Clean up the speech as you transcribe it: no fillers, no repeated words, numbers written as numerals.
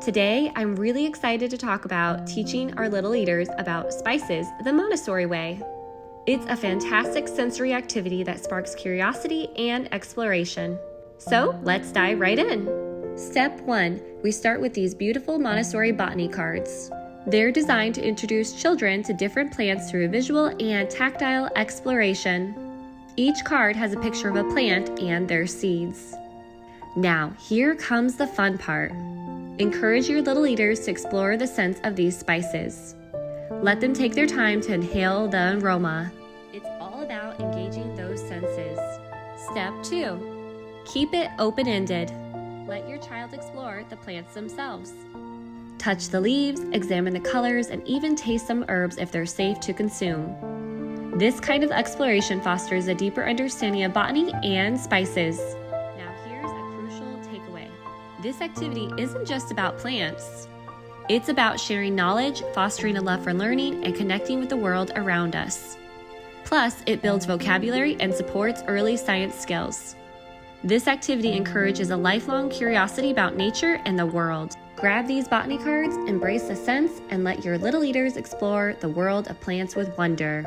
Today, I'm really excited to talk about teaching our little eaters about spices the Montessori way. It's a fantastic sensory activity that sparks curiosity and exploration. So let's dive right in. Step 1, we start with these beautiful Montessori botany cards. They're designed to introduce children to different plants through visual and tactile exploration. Each card has a picture of a plant and their seeds. Now, here comes the fun part. Encourage your little eaters to explore the scents of these spices. Let them take their time to inhale the aroma. It's all about engaging those senses. Step 2. Keep it open-ended. Let your child explore the plants themselves. Touch the leaves, examine the colors, and even taste some herbs if they're safe to consume. This kind of exploration fosters a deeper understanding of botany and spices. This activity isn't just about plants. It's about sharing knowledge, fostering a love for learning, and connecting with the world around us. Plus, it builds vocabulary and supports early science skills. This activity encourages a lifelong curiosity about nature and the world. Grab these botany cards, embrace the scents, and let your little eaters explore the world of plants with wonder.